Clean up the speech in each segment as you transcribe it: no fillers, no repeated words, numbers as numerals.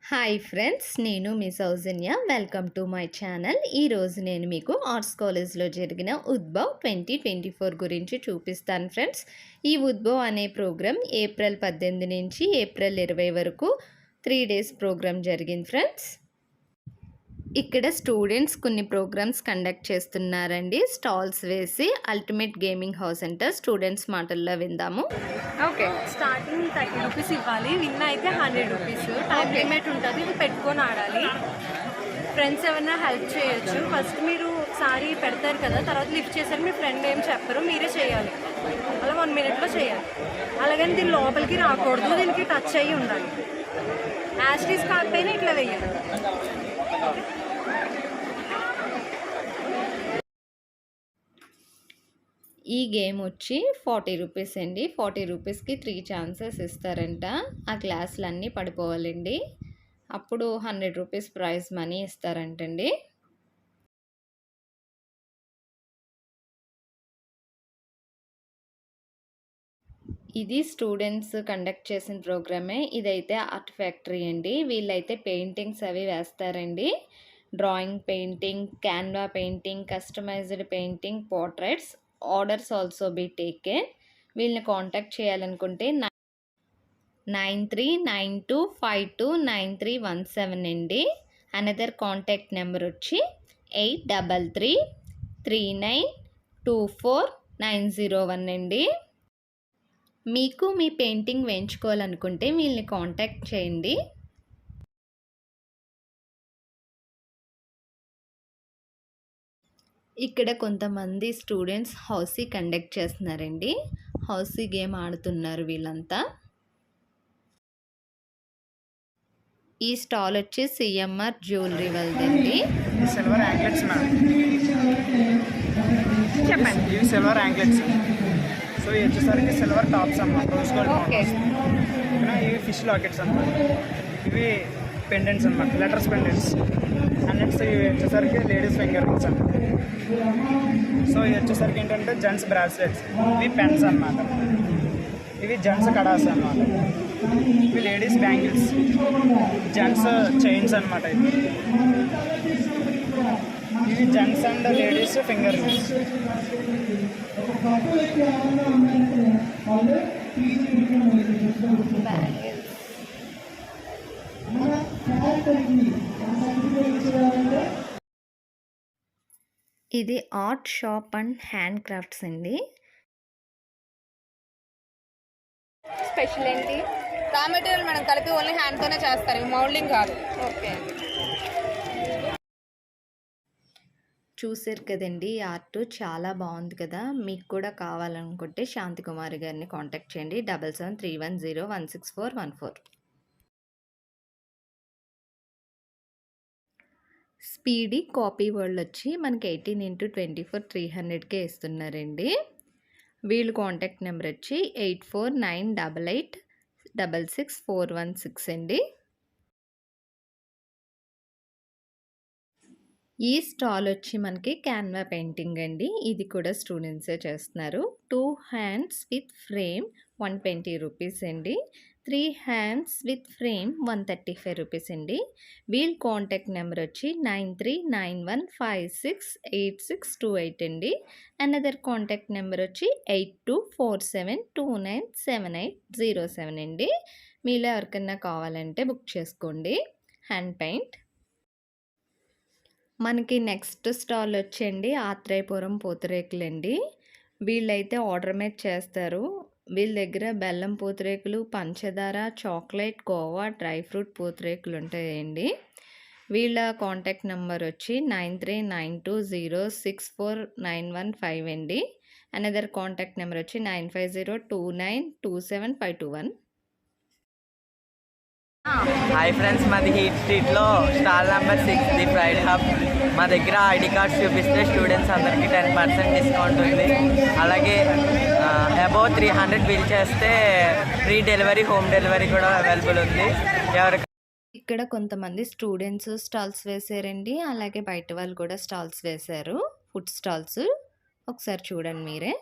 Hi friends, నేను మీ Soujanya. Welcome to my channel. ఈరోజు నేను మీకు ఆర్ట్స్ కాలేజ్లో జరిగిన ఉద్భవ్ 2024 గురించి చూపిస్తాను ఫ్రెండ్స్. ఈ ఉద్భవ్ అనే ప్రోగ్రాం ఏప్రిల్ 18 నుంచి ఏప్రిల్ 20 వరకు 3 డేస్ ప్రోగ్రాం జరిగింది ఫ్రెండ్స్. ఇక్కడ స్టూడెంట్స్ కొన్ని ప్రోగ్రామ్స్ కండక్ట్ చేస్తున్నారండి. స్టాల్స్ వేసి అల్టిమేట్ గేమింగ్ హౌస్ అంటారు. స్టూడెంట్స్ మాటల్లో విందాము. ఓకే, స్టార్టింగ్ 30 రూపీస్ ఇవ్వాలి. విన్ అయితే 100 రూపీస్. టైం లిమిట్ ఉంటుంది, ఇది పెట్టుకొని ఆడాలి. ఫ్రెండ్స్ ఎవరైనా హెల్ప్ చేయొచ్చు. ఫస్ట్ మీరు ఒకసారి పెడతారు కదా, తర్వాత లిఫ్ట్ చేశారు, మీ ఫ్రెండ్ ఏం చెప్పరు, మీరే చేయాలి. అలా 1 మినిట్లో చేయాలి. అలాగని దీని లోపలికి రాకూడదు, దీనికి టచ్ అయ్యి ఉండాలి. యాస్టీస్ కాకపోయినా ఇట్లా వేయాలి. ఈ గేమ్ వచ్చి 40 రూపీస్ అండి. 40 రూపీస్కి 3 ఛాన్సెస్ ఇస్తారంట. ఆ గ్లాసులన్నీ పడిపోవాలండి. అప్పుడు 100 రూపీస్ ప్రైజ్ మనీ ఇస్తారంటండి. ఇది స్టూడెంట్స్ కండక్ట్ చేసిన ప్రోగ్రామే. ఇదైతే ఆర్ట్ ఫ్యాక్టరీ అండి. వీళ్ళైతే పెయింటింగ్స్ అవి వేస్తారండి. Drawing painting, canvas painting, customised painting, portraits. Orders also be taken. వీళ్ళని కాంటాక్ట్ చేయాలనుకుంటే 9392529317 అండి. అనదర్ కాంటాక్ట్ నెంబర్ వచ్చి 83392490 అండి. మీకు మీ పెయింటింగ్ వేయించుకోవాలనుకుంటే వీళ్ళని కాంటాక్ట్ చేయండి. ఇక్కడ కొంతమంది స్టూడెంట్స్ హౌసీ కండక్ట్ చేస్తున్నారండి. హౌసీ గేమ్ ఆడుతున్నారు వీళ్ళంతా. ఈ స్టాల్ వచ్చి సిఎంఆర్ జ్యువెలరీ వాళ్ళదండి. సిల్వర్ యాంక్లెట్స్ మ్యామ్, చెప్పండి. ఇవి సిల్వర్ యాంక్లెట్స్. సో ఇవి వచ్చేసరికి సిల్వర్ టాప్స్ అన్నమాట, రోజ్ గోల్డ్ టాప్స్. ఇవి ఫిష్ లాకెట్స్ అన్నమాట. ఇవి పెండెంట్స్ అన్నమాట, లెటర్స్ పెండెంట్స్. అండ్ నెక్స్ట్ ఇవి వచ్చేసరికి లేడీస్ ఫింగర్ రింగ్స్ అన్నమాట. సో ఇది వచ్చేసరికి ఏంటంటే జెంట్స్ బ్రాస్లెట్స్. ఇవి పెన్స్ అన్నమాట. ఇవి జెంట్స్ కడాస్ అన్నమాట. ఇవి లేడీస్ బ్యాంగిల్స్, జెంట్స్ చైన్స్ అన్నమాట. ఇవి gents and ladies finger rings. ఇది art shop and hand crafts అండి. స్పెషల్ ఏంటి? రా మెటీరియల్ మనం కలిపి ఓన్లీ హ్యాండ్తోనే చేస్తారు, ఇవి మౌల్డింగ్ కాదు. ఓకే, చూసారు కదండి, ఈ ఆర్ట్ చాలా బాగుంది కదా. మీకు కూడా కావాలనుకుంటే శాంతికుమారి గారిని కాంటాక్ట్ చేయండి. 7731016414. స్పీడీ కాపీ వరల్డ్ వచ్చి మనకి 18x24 300కే ఇస్తున్నారండి. వీళ్ళు కాంటాక్ట్ నెంబర్ వచ్చి 8498866416 అండి. ఈ స్టాల్ వచ్చి మనకి క్యాన్వా పెయింటింగ్ అండి. ఇది కూడా స్టూడెంట్సే చేస్తున్నారు. 2 హ్యాండ్స్ విత్ ఫ్రేమ్ 120 రూపీస్ అండి. 3 హ్యాండ్స్ విత్ ఫ్రేమ్ 135 రూపీస్ అండి. వీళ్ళ కాంటాక్ట్ నెంబర్ వచ్చి 9391568628 అండి. అనదర్ కాంటాక్ట్ నెంబర్ వచ్చి 8247297807 అండి. మీలో ఎవరికైనా కావాలంటే బుక్ చేసుకోండి. Hand paint. మనకి నెక్స్ట్ స్టాల్ వచ్చండి ఆత్రేయపురం పూతరేకులండి. వీళ్ళైతే ఆర్డర్ మీద చేస్తారు. వీళ్ళ దగ్గర బెల్లం పూతరేకులు, పంచదార, చాక్లెట్, కోవా, డ్రై ఫ్రూట్ పూతరేకులు ఉంటాయండి. వీళ్ళ కాంటాక్ట్ నెంబర్ వచ్చి 9392064915 అండి. అనదర్ కాంటాక్ట్ నెంబర్ వచ్చి 9502927521. హాయ్ ఫ్రెండ్స్, మాది హీట్ స్ట్రీట్లో stall number 6 the pride hub. మా దగ్గర ఐడి కార్డ్స్ చూపిస్తే స్టూడెంట్స్ అందరికీ 10% డిస్కౌంట్ ఉంది. అలాగే అబౌవ్ 300 బిల్ చేస్తే ఫ్రీ డెలివరీ, హోమ్ డెలివరీ కూడా అవైలబుల్ ఉంది. ఇక్కడ కొంతమంది స్టూడెంట్స్ స్టాల్స్ వేసారండి. అలాగే బయట వాళ్ళు కూడా స్టాల్స్ వేశారు, ఫుడ్ స్టాల్స్. ఒకసారి చూడండి మీరే.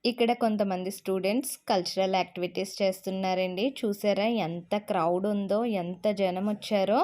ఇక్కడ కొంతమంది స్టూడెంట్స్ కల్చరల్ యాక్టివిటీస్ చేస్తున్నారండి. చూసారా ఎంత క్రౌడ్ ఉందో, ఎంత జనం వచ్చారో.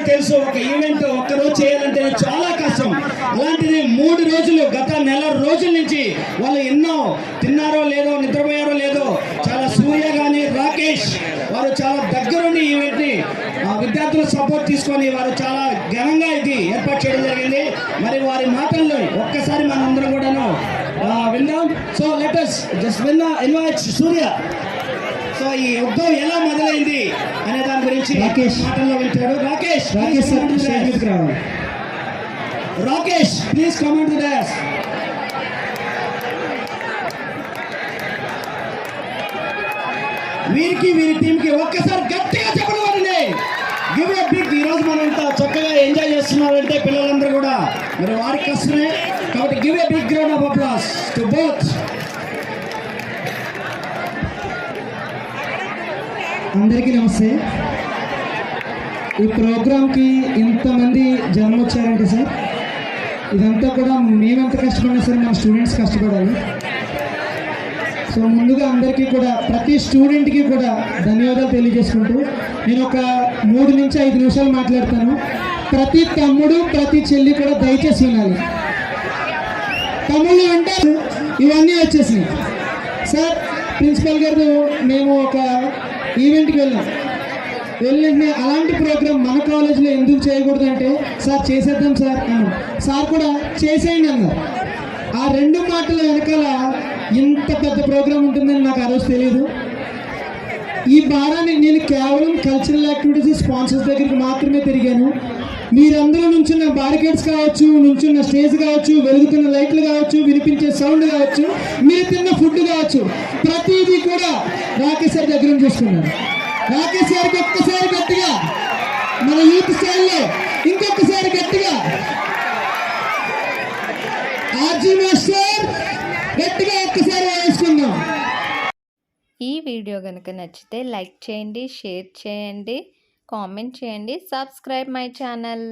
తెలుసు ఒక ఈవెంట్ ఒక్కరోజు చేయాలంటే చాలా కష్టం. అలాంటిది 3 రోజులు, గత నెల రోజుల నుంచి వాళ్ళు ఎన్నో తిన్నారో లేదో, నిద్రపోయారో లేదో, చాలా సూర్య కానీ రాకేష్ వారు చాలా దగ్గరుండి ఈవెంట్ ని విద్యార్థుల సపోర్ట్ తీసుకొని వారు చాలా ఘనంగా ఇది ఏర్పాటు చేయడం జరిగింది. మరి వారి మాటల్లో ఒక్కసారి మనందరం కూడాను విందాం. So let us just invite Surya. So ఈ ఉద్భవం ఎలా మొదలైంది అనే దాని గురించి రాకేష్ మాటల్లో వింటాడు. Rakesh Rakesh please comment to this. వీరికి వీరి టీంకి ఒక్కసారి గట్టిగా చెప్పండి. Give a big. ఈరోజు మనం ఇంత చక్కగా ఎంజాయ్ చేస్తున్నారంటే పిల్లలందరూ కూడా మరి వారికి కష్టమే కాబట్టి give a big round of applause to both. అందరికీ నమస్తే. ఈ ప్రోగ్రామ్కి ఇంతమంది జనం వచ్చారంటే సార్, ఇదంతా కూడా మేమెంత కష్టపడినా సరే మన స్టూడెంట్స్ కష్టపడాలి. సో ముందుగా అందరికీ కూడా ప్రతి స్టూడెంట్కి కూడా ధన్యవాదాలు తెలియజేసుకుంటూ నేను ఒక 3 నుంచి 5 నిమిషాలు మాట్లాడతాను. ప్రతి తమ్ముడు ప్రతి చెల్లి కూడా దయచేసి వినాలి. తమ్ముళ్ళు అంటే ఇవన్నీ వచ్చేసినాయి సార్. ప్రిన్సిపల్ గారు మేము ఒక ఈవెంట్కి వెళ్ళిన అలాంటి ప్రోగ్రామ్ మన కాలేజీలో ఎందుకు చేయకూడదు అంటే, సార్ చేసేద్దాం సార్ అన్నాం. సార్ కూడా చేసేయండి అన్నారు. ఆ 2 మాటల వెనకాల ఇంత పెద్ద ప్రోగ్రామ్ ఉంటుందని నాకు ఆ రోజు తెలియదు. ఈ భారాన్ని నేను కేవలం కల్చరల్ యాక్టివిటీస్ స్పాన్సర్స్ దగ్గరికి మాత్రమే తిరిగాను. మీరందరూ నుంచున్న బారికేడ్స్ కావచ్చు, నుంచున్న స్టేజ్ కావచ్చు, వెలుగుతున్న లైట్లు కావచ్చు, వినిపించే సౌండ్ కావచ్చు, మీరు తిన్న ఫుడ్ కావచ్చు, ప్రతిదీ కూడా రాకేష్ సార్ దగ్గర చూసుకున్నాను. రాకేష్ గారికి ఒక్కసారి గట్టిగా మన యూత్ స్టైల్లో ఇంకొకసారి గట్టిగా ఆర్జీ మాస్టర్ గట్టిగా ఒక్కసారి వేసుకుందాం. ఈ వీడియో కనుక నచ్చితే లైక్ చేయండి, షేర్ చేయండి, కామెంట్ చేయండి, సబ్స్క్రైబ్ మై ఛానల్.